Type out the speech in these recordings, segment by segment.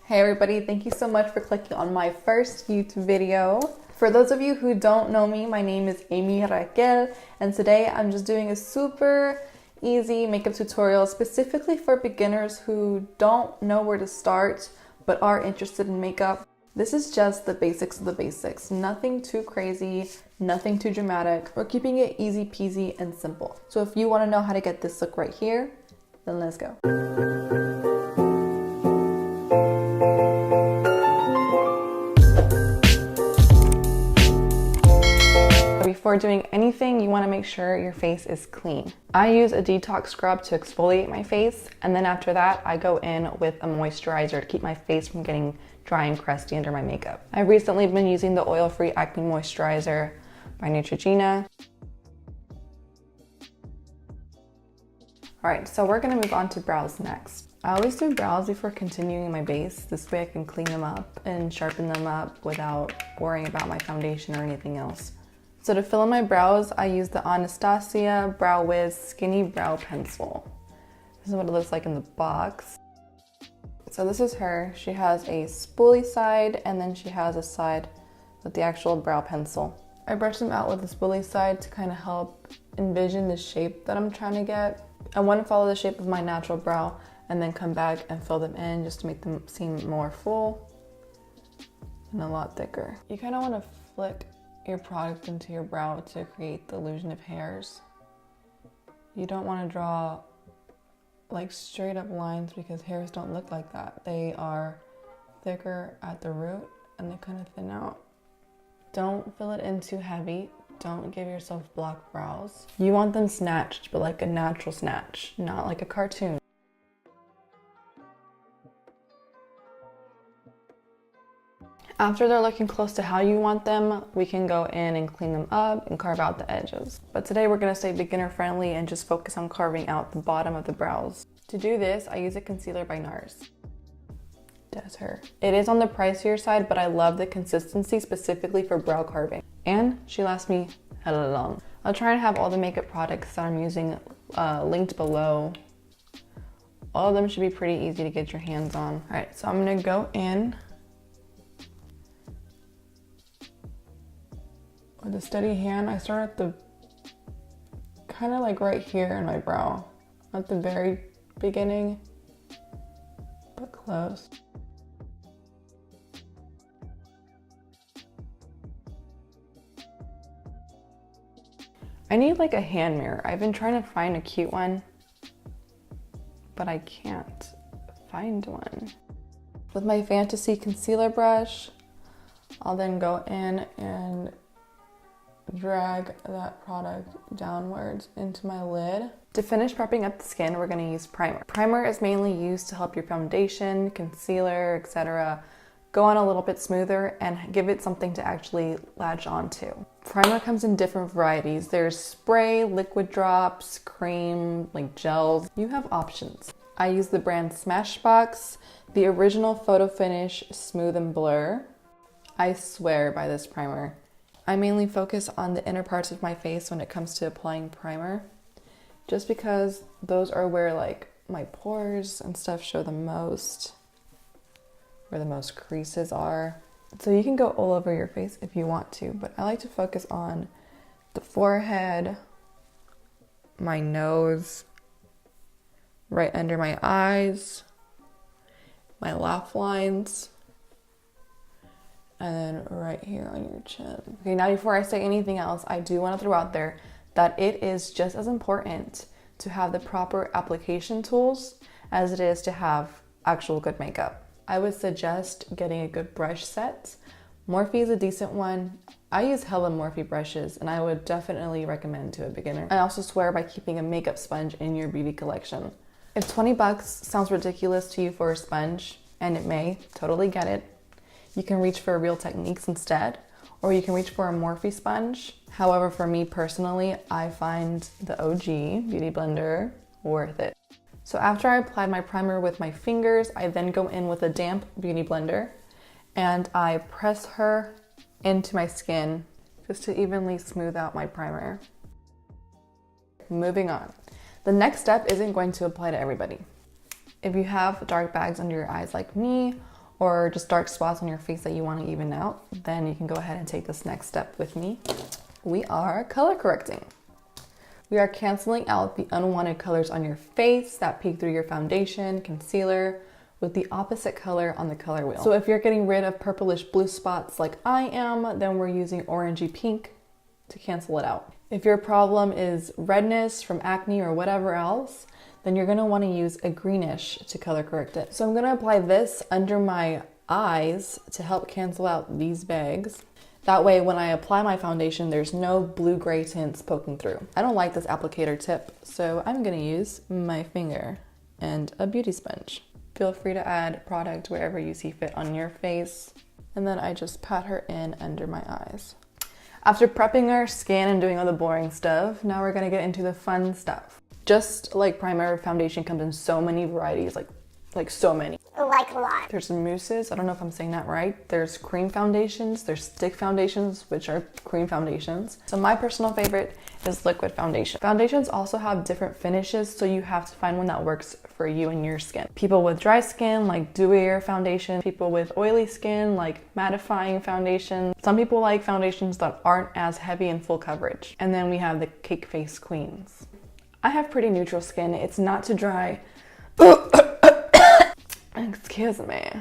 Hey everybody, thank you so much for clicking on my first YouTube video. For those of you who don't know me, my name is Raquel, and today I'm just doing a super easy makeup tutorial specifically for beginners who don't know where to start but are interested in makeup. This is just the basics of the basics. Nothing too crazy, nothing too dramatic. We're keeping it easy peasy and simple. So if you want to know how to get this look right here, then let's go. Before doing anything, you want to make sure your face is clean. I use a detox scrub to exfoliate my face, and then after that, I go in with a moisturizer to keep my face from getting dry and crusty under my makeup. I've recently been using the oil-free acne moisturizer by Neutrogena. Alright, so we're gonna move on to brows next. I always do brows before continuing my base. This way I can clean them up and sharpen them up without worrying about my foundation or anything else. So to fill in my brows, I use the Anastasia Brow Wiz Skinny Brow Pencil. This is what it looks like in the box. So this is her. She has a spoolie side, and then she has a side with the actual brow pencil. I brush them out with the spoolie side to kind of help envision the shape that I'm trying to get. I want to follow the shape of my natural brow and then come back and fill them in just to make them seem more full and a lot thicker. You kind of want to flick your product into your brow to create the illusion of hairs. You don't want to draw like straight up lines because hairs don't look like that. They are thicker at the root and they kind of thin out. Don't fill it in too heavy. Don't give yourself block brows. You want them snatched, but like a natural snatch, not like a cartoon. After they're looking close to how you want them, we can go in and clean them up and carve out the edges. But today we're gonna stay beginner friendly and just focus on carving out the bottom of the brows. To do this, I use a concealer by NARS. Does her. It is on the pricier side, but I love the consistency specifically for brow carving. And she lasts me hella long. I'll try and have all the makeup products that I'm using linked below. All of them should be pretty easy to get your hands on. All right, so I'm gonna go in with a steady hand. I start at the kind of like right here in my brow, at the very beginning, but close. I need like a hand mirror. I've been trying to find a cute one, but I can't find one. With my Fantasy concealer brush, I'll then go in and drag that product downwards into my lid. To finish prepping up the skin, we're gonna use primer. Primer is mainly used to help your foundation, concealer, etc. go on a little bit smoother and give it something to actually latch onto. Primer comes in different varieties. There's spray, liquid drops, cream, like gels. You have options. I use the brand Smashbox, the original Photo Finish Smooth and Blur. I swear by this primer. I mainly focus on the inner parts of my face when it comes to applying primer, just because those are where like my pores and stuff show the most, where the most creases are. So you can go all over your face if you want to, but I like to focus on the forehead, my nose, right under my eyes, my laugh lines, and then right here on your chin. Okay, now before I say anything else, I do want to throw out there that it is just as important to have the proper application tools as it is to have actual good makeup. I would suggest getting a good brush set. Morphe is a decent one. I use hella Morphe brushes, and I would definitely recommend to a beginner. I also swear by keeping a makeup sponge in your beauty collection. If 20 bucks sounds ridiculous to you for a sponge, and it may, totally get it, you can reach for Real Techniques instead, or you can reach for a Morphe sponge. However, for me personally, I find the OG Beauty Blender worth it. So after I applied my primer with my fingers, I then go in with a damp Beauty Blender and I press her into my skin just to evenly smooth out my primer. Moving on. The next step isn't going to apply to everybody. If you have dark bags under your eyes like me, or just dark spots on your face that you want to even out, then you can go ahead and take this next step with me. We are color correcting. We are canceling out the unwanted colors on your face that peek through your foundation, concealer, with the opposite color on the color wheel. So if you're getting rid of purplish blue spots like I am, then we're using orangey pink to cancel it out. If your problem is redness from acne or whatever else, then you're gonna wanna use a greenish to color correct it. So I'm gonna apply this under my eyes to help cancel out these bags. That way, when I apply my foundation, there's no blue-gray tints poking through. I don't like this applicator tip, so I'm gonna use my finger and a beauty sponge. Feel free to add product wherever you see fit on your face. And then I just pat her in under my eyes. After prepping our skin and doing all the boring stuff, now we're gonna get into the fun stuff. Just like primer, foundation comes in so many varieties, like so many. Like a lot. There's mousses, I don't know if I'm saying that right. There's cream foundations, there's stick foundations, which are cream foundations. So my personal favorite is liquid foundation. Foundations also have different finishes, so you have to find one that works for you and your skin. People with dry skin like dewier foundation, people with oily skin like mattifying foundation. Some people like foundations that aren't as heavy and full coverage. And then we have the cake face queens. I have pretty neutral skin, it's not too dry. Excuse me.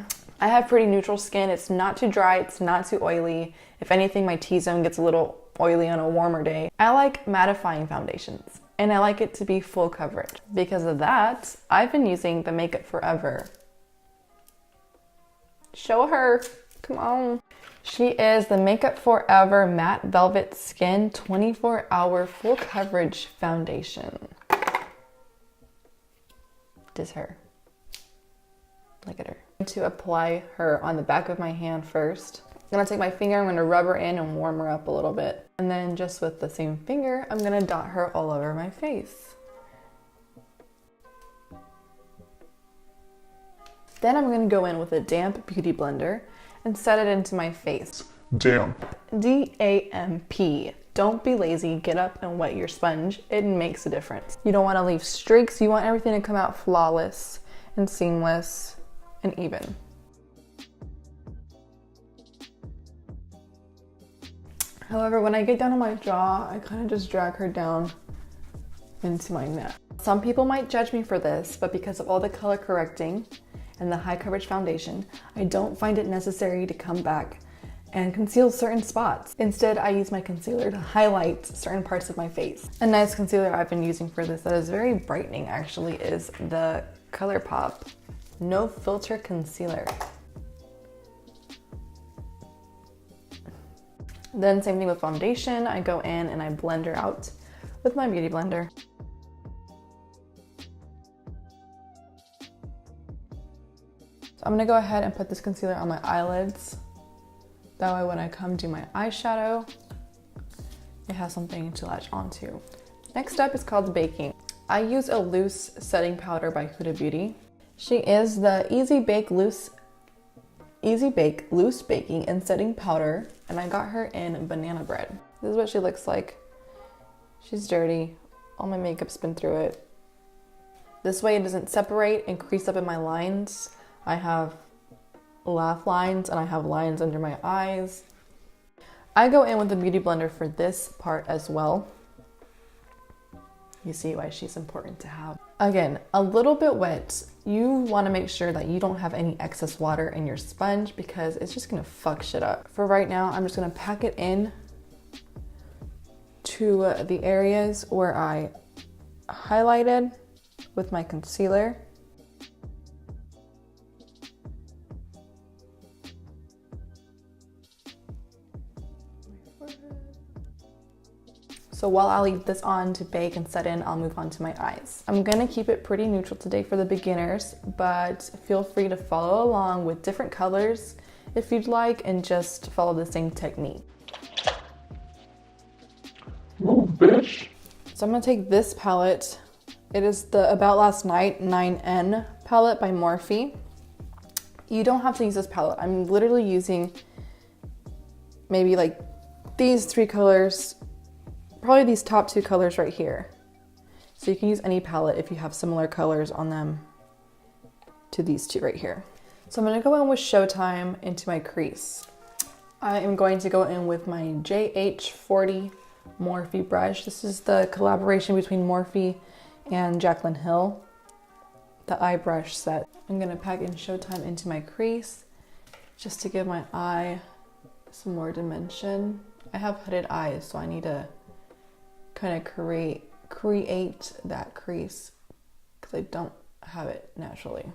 I have pretty neutral skin. It's not too dry. It's not too oily. If anything, my T-zone gets a little oily on a warmer day. I like mattifying foundations and I like it to be full coverage. Because of that, I've been using the Makeup Forever. Show her. Come on. She is the Makeup Forever Matte Velvet Skin 24-Hour Full Coverage Foundation. This is her. Look at her. To apply her on the back of my hand first. I'm gonna take my finger, I'm gonna rub her in and warm her up a little bit. And then just with the same finger, I'm gonna dot her all over my face. Then I'm gonna go in with a damp beauty blender and set it into my face. Damp. D-A-M-P. Don't be lazy, get up and wet your sponge. It makes a difference. You don't wanna leave streaks, you want everything to come out flawless and seamless and even. However, when I get down on my jaw, I kind of just drag her down into my neck. Some people might judge me for this, but because of all the color correcting and the high coverage foundation, I don't find it necessary to come back and conceal certain spots. Instead, I use my concealer to highlight certain parts of my face. A nice concealer I've been using for this that is very brightening actually is the ColourPop No Filter Concealer. Then same thing with foundation. I go in and I blend her out with my beauty blender. So I'm gonna go ahead and put this concealer on my eyelids. That way when I come do my eyeshadow, it has something to latch onto. Next up is called baking. I use a loose setting powder by Huda Beauty. She is the Easy Bake Loose Baking and Setting Powder, and I got her in Banana Bread. This is what she looks like. She's dirty. All my makeup's been through it. This way it doesn't separate and crease up in my lines. I have laugh lines and I have lines under my eyes. I go in with the beauty blender for this part as well. You see why she's important to have. Again, a little bit wet. You want to make sure that you don't have any excess water in your sponge because it's just gonna fuck shit up. For right now, I'm just gonna pack it in to the areas where I highlighted with my concealer. So while I leave this on to bake and set in, I'll move on to my eyes. I'm gonna keep it pretty neutral today for the beginners, but feel free to follow along with different colors if you'd like and just follow the same technique. Ooh, bitch. So I'm gonna take this palette. It is the About Last Night 9N palette by Morphe. You don't have to use this palette. I'm literally using maybe like these three colors, probably these top two colors right here. So you can use any palette if you have similar colors on them to these two right here. So I'm gonna go in with Showtime into my crease. I am going to go in with my JH40 Morphe brush. This is the collaboration between Morphe and Jaclyn Hill, the eye brush set. I'm gonna pack in Showtime into my crease just to give my eye some more dimension. I have hooded eyes, so I need to kind of create that crease because I don't have it naturally.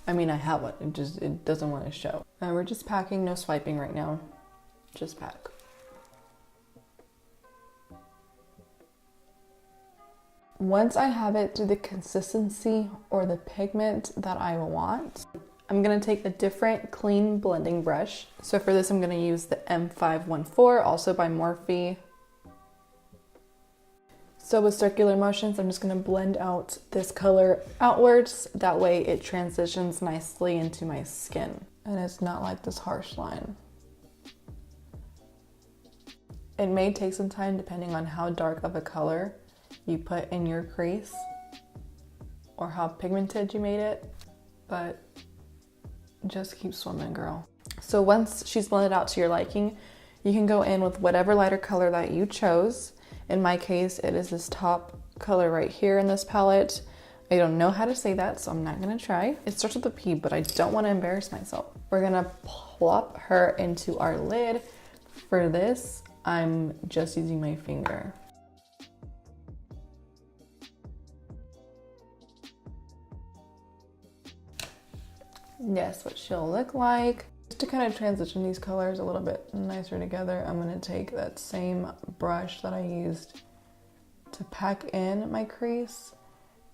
I mean, I have it, it doesn't want to show. We're just packing, no swiping right now. Just pack. Once I have it to the consistency or the pigment that I want, I'm gonna take a different clean blending brush. So for this, I'm gonna use the M514, also by Morphe. So with circular motions, I'm just gonna blend out this color outwards. That way it transitions nicely into my skin. And it's not like this harsh line. It may take some time depending on how dark of a color you put in your crease or how pigmented you made it, but just keep swimming, girl. So once she's blended out to your liking, you can go in with whatever lighter color that you chose. In my case, it is this top color right here in this palette. I don't know how to say that, so I'm not gonna try. It starts with a P, but I don't wanna embarrass myself. We're gonna plop her into our lid. For this, I'm just using my finger. Yes, what she'll look like. Just to kind of transition these colors a little bit nicer together, I'm gonna take that same brush that I used to pack in my crease,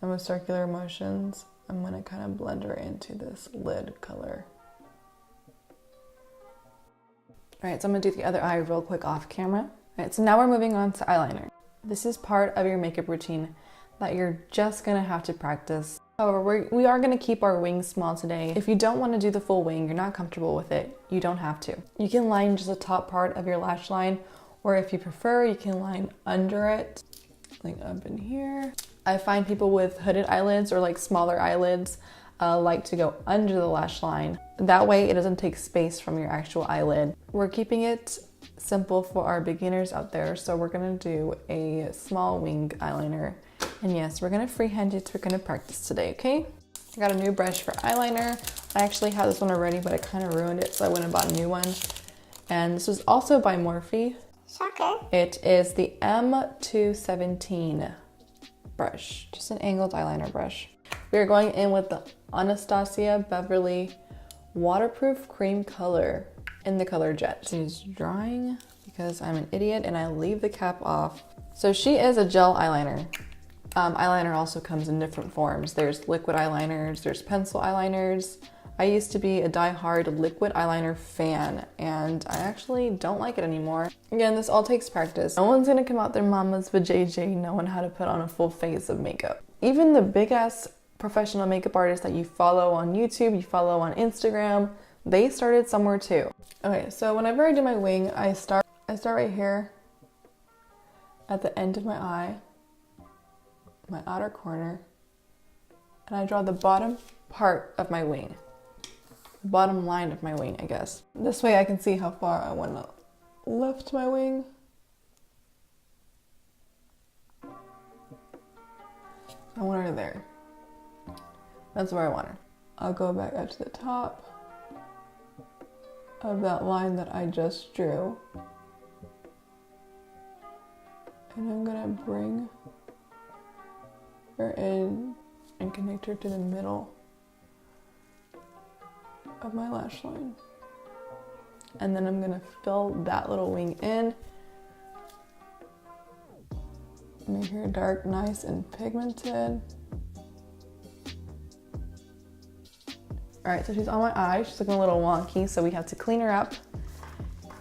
and with circular motions, I'm gonna kind of blend her into this lid color. All right, so I'm gonna do the other eye real quick off camera. All right, so now we're moving on to eyeliner. This is part of your makeup routine that you're just gonna have to practice. However, we are gonna keep our wings small today. If you don't wanna do the full wing, you're not comfortable with it, you don't have to. You can line just the top part of your lash line, or if you prefer, you can line under it, like up in here. I find people with hooded eyelids or like smaller eyelids like to go under the lash line. That way it doesn't take space from your actual eyelid. We're keeping it simple for our beginners out there, so we're gonna do a small wing eyeliner. And yes, we're gonna freehand it, we're gonna practice today, okay? I got a new brush for eyeliner. I actually had this one already, but I kind of ruined it, so I went and bought a new one. And this was also by Morphe. Shocker. It is the M217 brush, just an angled eyeliner brush. We are going in with the Anastasia Beverly Waterproof Cream Color in the color Jet. She's drying because I'm an idiot and I leave the cap off. So she is a gel eyeliner. Eyeliner also comes in different forms. There's liquid eyeliners, there's pencil eyeliners. I used to be a die-hard liquid eyeliner fan, and I actually don't like it anymore. Again, this all takes practice. No one's gonna come out their mamas vajayjay knowing how to put on a full face of makeup. Even the big-ass professional makeup artists that you follow on YouTube, you follow on Instagram, they started somewhere too. Okay, so whenever I do my wing, I start right here at the end of my eye, my outer corner, and I draw the bottom part of my wing, the bottom line of my wing, I guess. This way I can see how far I want to lift my wing. I want her there. That's where I want her. I'll go back up to the top of that line that I just drew, and I'm gonna bring her in and connect her to the middle of my lash line. And then I'm gonna fill that little wing in, make her dark, nice, and pigmented. All right, so she's on my eye. She's looking a little wonky, so we have to clean her up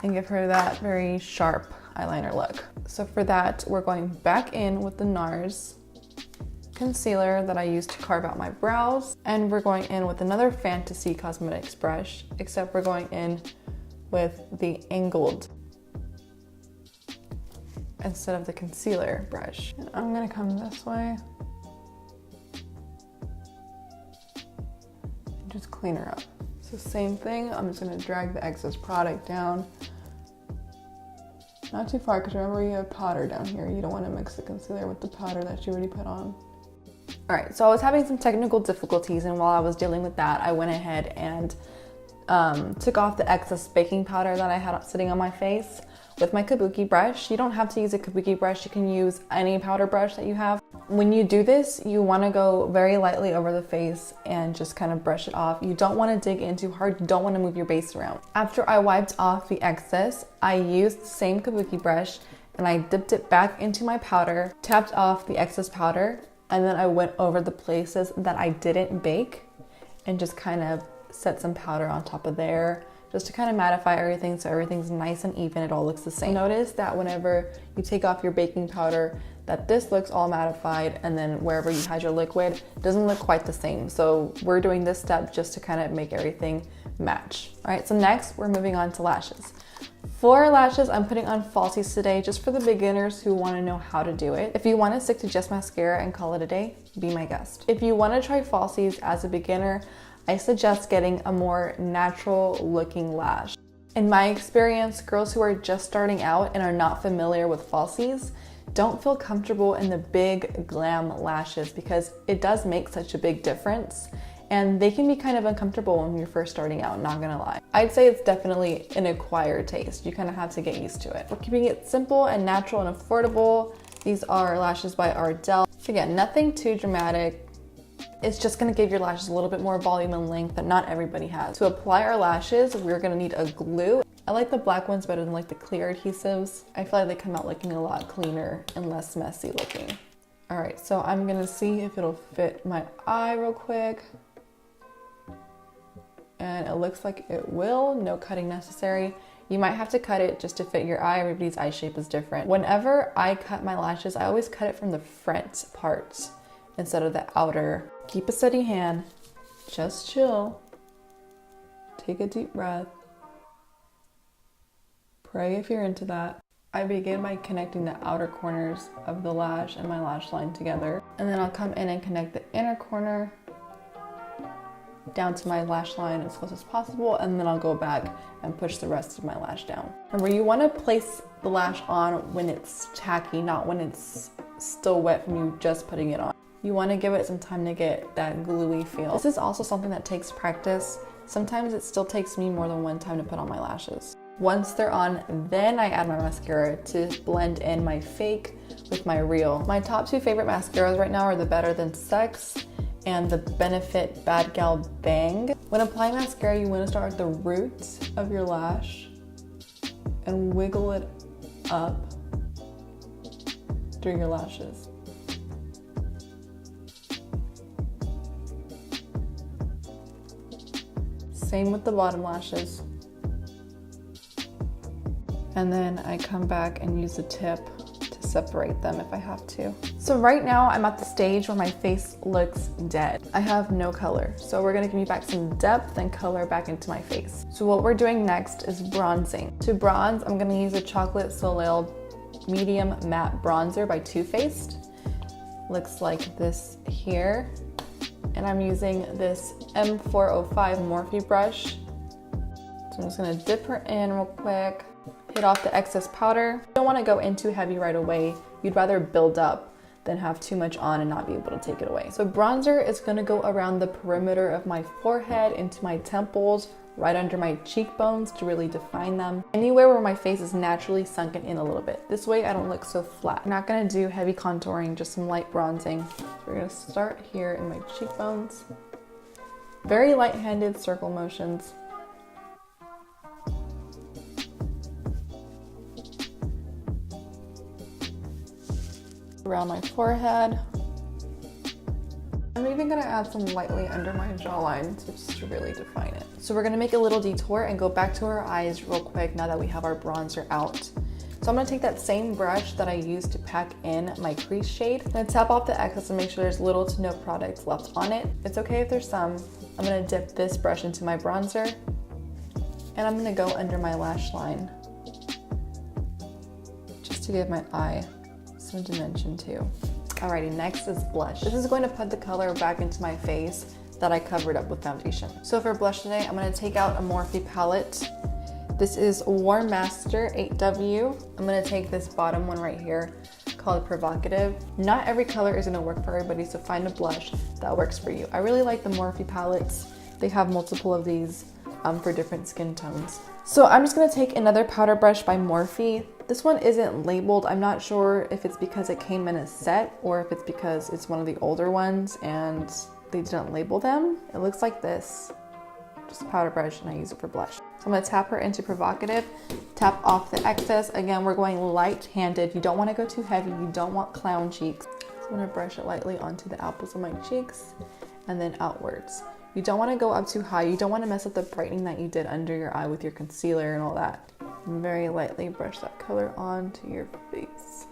and give her that very sharp eyeliner look. So for that, we're going back in with the NARS concealer that I used to carve out my brows. And we're going in with another Fantasy Cosmetics brush, except we're going in with the angled instead of the concealer brush. And I'm gonna come this way just clean her up. So same thing, I'm just gonna drag the excess product down. Not too far, because remember you have powder down here. You don't want to mix the concealer with the powder that you already put on. All right, so I was having some technical difficulties, and while I was dealing with that, I went ahead and took off the excess baking powder that I had sitting on my face with my Kabuki brush. You don't have to use a Kabuki brush, you can use any powder brush that you have. When you do this, you want to go very lightly over the face and just kind of brush it off. You don't want to dig in too hard, you don't want to move your base around. After I wiped off the excess, I used the same Kabuki brush and I dipped it back into my powder, tapped off the excess powder, and then I went over the places that I didn't bake and just kind of set some powder on top of there, just to kind of mattify everything so everything's nice and even, it all looks the same. Notice that whenever you take off your baking powder, that this looks all mattified, and then wherever you had your liquid, it doesn't look quite the same. So we're doing this step just to kind of make everything match. All right, so next we're moving on to lashes. For lashes, I'm putting on falsies today, just for the beginners who want to know how to do it. If you want to stick to just mascara and call it a day, be my guest. If you want to try falsies as a beginner, I suggest getting a more natural looking lash. In my experience, girls who are just starting out and are not familiar with falsies don't feel comfortable in the big glam lashes because it does make such a big difference, and they can be kind of uncomfortable when you're first starting out, not gonna lie. I'd say it's definitely an acquired taste. You kind of have to get used to it. We're keeping it simple and natural and affordable. These are lashes by Ardell. Again, nothing too dramatic. It's just gonna give your lashes a little bit more volume and length that not everybody has. To apply our lashes, we're gonna need a glue. I like the black ones better than like the clear adhesives. I feel like they come out looking a lot cleaner and less messy looking. All right, so I'm gonna see if it'll fit my eye real quick. And it looks like it will, no cutting necessary. You might have to cut it just to fit your eye. Everybody's eye shape is different. Whenever I cut my lashes, I always cut it from the front parts instead of the outer. Keep a steady hand, just chill. Take a deep breath. Pray if you're into that. I begin by connecting the outer corners of the lash and my lash line together. And then I'll come in and connect the inner corner down to my lash line as close as possible, and then I'll go back and push the rest of my lash down. Remember, you want to place the lash on when it's tacky, not when it's still wet from you just putting it on. You want to give it some time to get that gluey feel. This is also something that takes practice. Sometimes it still takes me more than one time to put on my lashes. Once they're on, then I add my mascara to blend in my fake with my real. My top two favorite mascaras right now are the Better Than Sex and the Benefit Bad Gal Bang. When applying mascara, you want to start at the root of your lash and wiggle it up through your lashes. Same with the bottom lashes. And then I come back and use the tip to separate them if I have to. So right now I'm at the stage where my face looks dead. I have no color. So we're gonna give me back some depth and color back into my face. So what we're doing next is bronzing. To bronze, I'm gonna use a Chocolate Soleil Medium Matte Bronzer by Too Faced. Looks like this here. And I'm using this M405 Morphe brush. So I'm just gonna dip her in real quick. Hit off the excess powder. You don't want to go in too heavy right away. You'd rather build up than have too much on and not be able to take it away. So bronzer is going to go around the perimeter of my forehead, into my temples, right under my cheekbones to really define them. Anywhere where my face is naturally sunken in a little bit. This way I don't look so flat. I'm not going to do heavy contouring, just some light bronzing. So we're going to start here in my cheekbones. Very light-handed circle motions. Around my forehead. I'm even gonna add some lightly under my jawline to really define it. So we're gonna make a little detour and go back to our eyes real quick now that we have our bronzer out. So I'm gonna take that same brush that I used to pack in my crease shade and tap off the excess and make sure there's little to no product left on it. It's okay if there's some. I'm gonna dip this brush into my bronzer and I'm gonna go under my lash line just to give my eye some dimension too. Alrighty, next is blush. This is going to put the color back into my face that I covered up with foundation. So for blush today, I'm gonna take out a Morphe palette. This is Warm Master 8W. I'm gonna take this bottom one right here called Provocative. Not every color is gonna work for everybody, so find a blush that works for you. I really like the Morphe palettes. They have multiple of these for different skin tones. So I'm just gonna take another powder brush by Morphe. This one isn't labeled. I'm not sure if it's because it came in a set or if it's because it's one of the older ones and they didn't label them. It looks like this, just a powder brush, and I use it for blush. So I'm gonna tap her into Provocative, tap off the excess. Again, we're going light-handed. You don't wanna go too heavy. You don't want clown cheeks. So I'm gonna brush it lightly onto the apples of my cheeks and then outwards. You don't wanna go up too high. You don't wanna mess up the brightening that you did under your eye with your concealer and all that. And very lightly brush that color onto your face.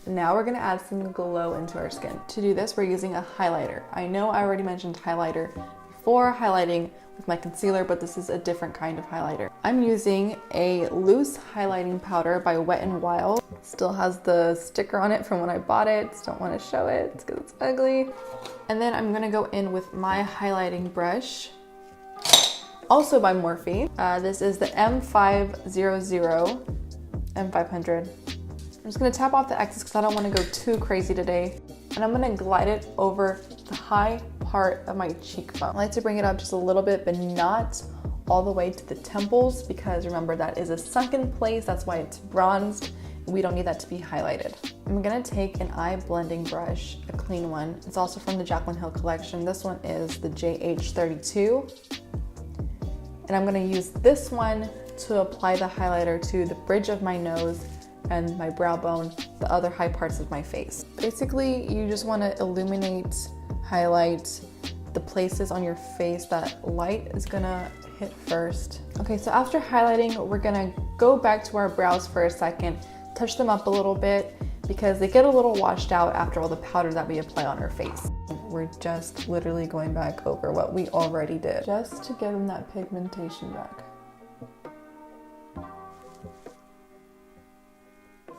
Now we're gonna add some glow into our skin. To do this, we're using a highlighter. I know I already mentioned highlighter before highlighting with my concealer, but this is a different kind of highlighter. I'm using a loose highlighting powder by Wet n Wild. Still has the sticker on it from when I bought it. Just don't wanna show it because it's ugly. And then I'm gonna go in with my highlighting brush, also by Morphe. This is the M500. I'm just gonna tap off the excess because I don't wanna go too crazy today. And I'm gonna glide it over the high part of my cheekbone. I like to bring it up just a little bit, but not all the way to the temples, because remember, that is a sunken place. That's why it's bronzed. We don't need that to be highlighted. I'm gonna take an eye blending brush, a clean one. It's also from the Jaclyn Hill collection. This one is the JH32. And I'm gonna use this one to apply the highlighter to the bridge of my nose and my brow bone, the other high parts of my face. Basically, you just wanna illuminate, highlight the places on your face that light is gonna hit first. Okay, so after highlighting, we're gonna go back to our brows for a second, touch them up a little bit because they get a little washed out after all the powder that we apply on our face. We're just literally going back over what we already did, just to give them that pigmentation back.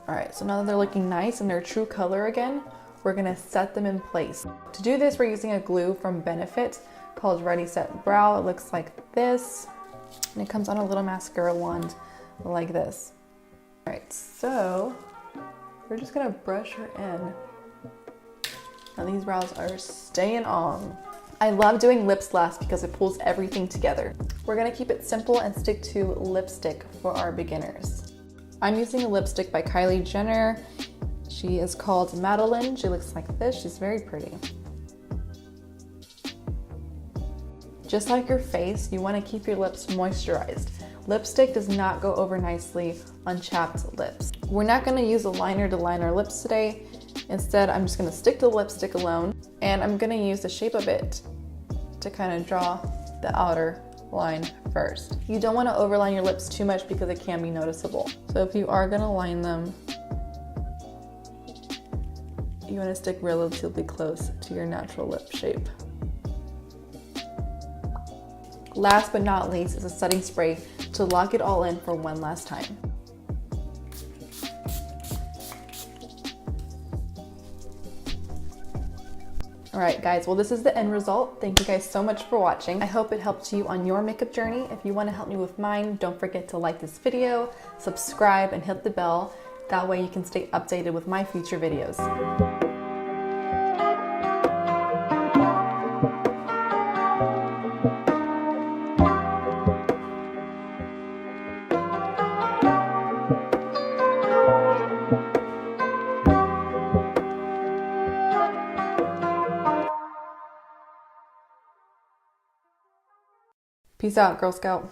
All right, so now that they're looking nice and their true color again, we're gonna set them in place. To do this, we're using a glue from Benefit called Ready Set Brow. It looks like this, and it comes on a little mascara wand like this. All right, so we're just gonna brush her in. Now these brows are staying on. I love doing lips last because it pulls everything together. We're gonna keep it simple and stick to lipstick for our beginners. I'm using a lipstick by Kylie Jenner. She is called Madeline. She looks like this. She's very pretty. Just like your face, you want to keep your lips moisturized. Lipstick does not go over nicely on chapped lips. We're not going to use a liner to line our lips today. Instead, I'm just going to stick to the lipstick alone, and I'm going to use the shape of it to kind of draw the outer line first. You don't want to overline your lips too much because it can be noticeable. So if you are going to line them, you want to stick relatively close to your natural lip shape. Last but not least is a setting spray to lock it all in for one last time. All right, guys, well, this is the end result. Thank you guys so much for watching. I hope it helped you on your makeup journey. If you want to help me with mine, don't forget to like this video, subscribe, and hit the bell. That way you can stay updated with my future videos. Peace out, Girl Scout.